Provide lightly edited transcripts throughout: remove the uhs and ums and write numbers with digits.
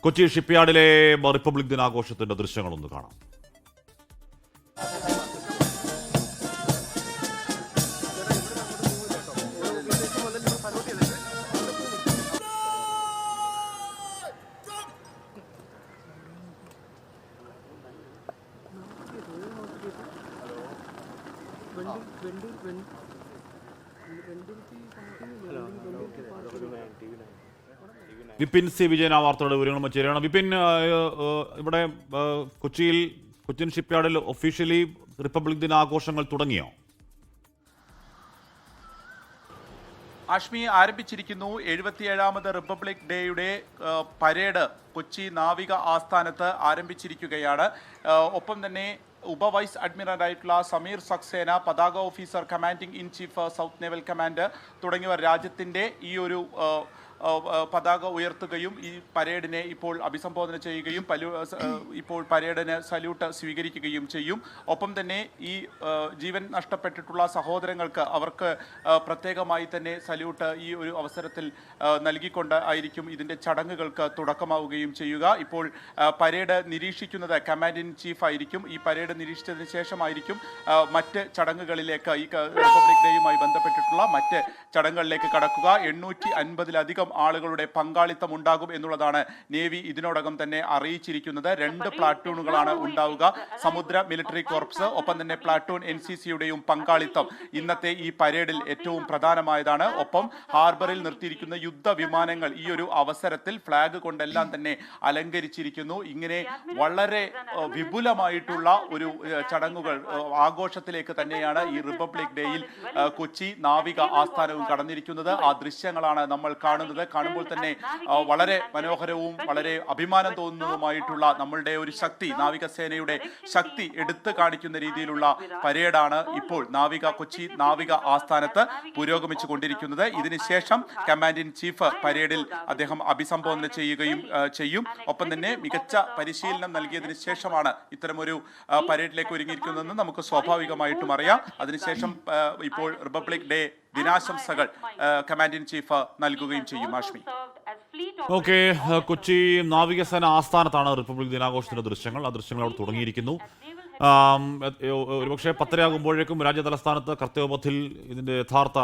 Kochi ഷിപ്പ്യാർഡിലെ republic ദിനാഘോഷത്തിന്റെ ദൃശ്യങ്ങളൊന്ന് കാണാം. Vipin C Vijayan ആ വാർത്തയുടെ വിവരങ്ങൾ ചേരുകയാണ്. വിപിൻ, ഇവിടെ കൊച്ചിൻ ഷിപ്പ്യാർഡിൽ ഒഫീഷ്യലി റിപ്പബ്ലിക് ദിനാഘോഷങ്ങൾ തുടങ്ങിയോ? ആഷ്മി, ആരംഭിച്ചിരിക്കുന്നു. 77ാമത് റിപ്പബ്ലിക് ഡേയുടെ പരേഡ് കൊച്ചി നാവിക ആസ്ഥാനത്ത് ആരംഭിച്ചിരിക്കുകയാണ്. ഒപ്പം തന്നെ ഉപവൈസ് അഡ്മിറലായിട്ടുള്ള സമീർ സക്സേന, പതാക officer, commanding in chief south naval command തുടങ്ങിയവർ രാജ്യത്തിൻ്റെ ഈ ഒരു പതാക ഉയർത്തുകയും ഈ പരേഡിനെ ഇപ്പോൾ അഭിസംബോധന ചെയ്യുകയും ഇപ്പോൾ പരേഡിന് സല്യൂട്ട് സ്വീകരിക്കുകയും ചെയ്യും. ഒപ്പം തന്നെ ഈ ജീവൻ നഷ്ടപ്പെട്ടിട്ടുള്ള സഹോദരങ്ങൾക്ക് അവർക്ക് പ്രത്യേകമായി തന്നെ സല്യൂട്ട് ഈ ഒരു അവസരത്തിൽ നൽകിക്കൊണ്ട് ആയിരിക്കും ഇതിൻ്റെ ചടങ്ങുകൾക്ക് തുടക്കമാവുകയും ചെയ്യുക. ഇപ്പോൾ പരേഡ് നിരീക്ഷിക്കുന്നത് കമാൻഡ് ഇൻ ചീഫ് ആയിരിക്കും. ഈ പരേഡ് നിരീക്ഷിച്ചതിന് ശേഷമായിരിക്കും മറ്റ് ചടങ്ങുകളിലേക്ക്, ഈ റിപ്പബ്ലിക് ഡേയുമായി ബന്ധപ്പെട്ടിട്ടുള്ള മറ്റ് ചടങ്ങുകളിലേക്ക് കടക്കുക. 850-ലധികം ആളുകളുടെ പങ്കാളിത്തം ഉണ്ടാകും എന്നുള്ളതാണ് നേവി ഇതിനോടകം തന്നെ അറിയിച്ചിരിക്കുന്നത്. 2 പ്ലാറ്റൂണുകളാണ് ഉണ്ടാവുക. സമുദ്ര മിലിറ്ററി കോർപ്സ്, ഒപ്പം തന്നെ പ്ലാറ്റൂൺ NCCയുടെയും പങ്കാളിത്തം ഇന്നത്തെ ഈ പരേഡിൽ ഏറ്റവും പ്രധാനമായതാണ്. ഒപ്പം ഹാർബറിൽ നിർത്തിയിരിക്കുന്ന യുദ്ധവിമാനങ്ങൾ ഈ ഒരു അവസരത്തിൽ ഫ്ലാഗ് കൊണ്ടെല്ലാം തന്നെ അലങ്കരിച്ചിരിക്കുന്നു. ഇങ്ങനെ വളരെ വിപുലമായിട്ടുള്ള ഒരു ചടങ്ങുകൾ, ആഘോഷത്തിലേക്ക് തന്നെയാണ് ഈ റിപ്പബ്ലിക് ഡേയിൽ കൊച്ചി നാവിക ആസ്ഥാനവും കടന്നിരിക്കുന്നത്. ആ ദൃശ്യങ്ങളാണ് നമ്മൾ കാണുന്നത്. കാണുമ്പോൾ തന്നെ വളരെ മനോഹരവും വളരെ അഭിമാനം തോന്നുന്നതുമായിട്ടുള്ള നമ്മളുടെ ഒരു ശക്തി, നാവികസേനയുടെ ശക്തി എടുത്തു കാണിക്കുന്ന രീതിയിലുള്ള പരേഡാണ് ഇപ്പോൾ കൊച്ചി നാവിക ആസ്ഥാനത്ത് പുരോഗമിച്ചു കൊണ്ടിരിക്കുന്നത്. ഇതിനുശേഷം കമാൻഡ് ഇൻ ചീഫ് പരേഡിൽ അദ്ദേഹം അഭിസംബോധന ചെയ്യും. ഒപ്പം തന്നെ മികച്ച പരിശീലനം നൽകിയതിനു ശേഷമാണ് ഇത്തരമൊരു പരേഡിലേക്ക് ഒരുങ്ങിയിരിക്കുന്നതെന്ന് നമുക്ക് സ്വാഭാവികമായിട്ടും അറിയാം. അതിനുശേഷം ഇപ്പോൾ റിപ്പബ്ലിക് ഡേ ദിനാശംസകൾ കമാൻഡ് ഇൻ ചീഫ് നൽകുകയും ചെയ്യും. ആഷ്മി, ഓക്കെ. കൊച്ചി നാവികസേന ആസ്ഥാനത്താണ് റിപ്പബ്ലിക് ദിനാഘോഷത്തിന്റെ ദൃശ്യങ്ങൾ. ആ ദൃശ്യങ്ങൾ അവിടെ തുടങ്ങിയിരിക്കുന്നു. ഒരുപക്ഷെ 10:30 രാജ്യ തലസ്ഥാനത്ത് കർത്തവ്യപഥിൽ ഇതിന്റെ യഥാർത്ഥ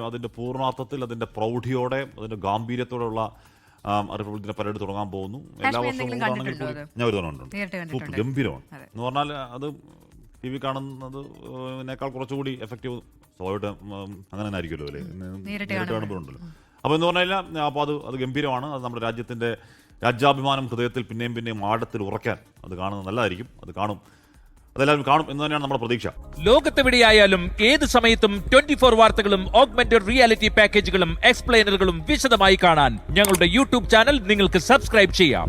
അതിന്റെ പൂർണ്ണാർത്ഥത്തിൽ, അതിന്റെ പ്രൗഢിയോടെ, അതിന്റെ ഗാംഭീര്യത്തോടെയുള്ള റിപ്പബ്ലിക് ദിന പരേഡ് തുടങ്ങാൻ പോകുന്നു. എല്ലാ വർഷവും ഞാൻ ഒരു തവണ സൂപ്പർ ഗംഭീരമാണ് എന്ന് പറഞ്ഞാൽ അത് TV കാണുന്നതിനേക്കാൾ കുറച്ചുകൂടി എഫക്റ്റീവ് സ്വാഭാവികമായിട്ട് അങ്ങനെ തന്നെ ആയിരിക്കുമല്ലോ അല്ലേ, നേരിട്ട് കാണുമ്പോഴുണ്ടല്ലോ. അപ്പോൾ എന്ന് പറഞ്ഞാൽ അപ്പോൾ അത് ഗംഭീരമാണ്. അത് നമ്മുടെ രാജ്യത്തിൻ്റെ രാജ്യാഭിമാനം ഹൃദയത്തിൽ പിന്നെയും ആഴത്തിൽ ഉറക്കാൻ അത് കാണുന്നത് നല്ലതായിരിക്കും. അത് അതെല്ലാവരും കാണും എന്ന് തന്നെയാണ് നമ്മുടെ പ്രതീക്ഷ. ലോകത്തെവിടെയായാലും ഏത് സമയത്തും 24 വാർത്തകളും ഓഗ്മെന്റഡ് റിയാലിറ്റി പാക്കേജുകളും എക്സ്പ്ലെയിനറുകളും വിശദമായി കാണാൻ ഞങ്ങളുടെ YouTube ചാനൽ നിങ്ങൾക്ക് സബ്സ്ക്രൈബ് ചെയ്യാം.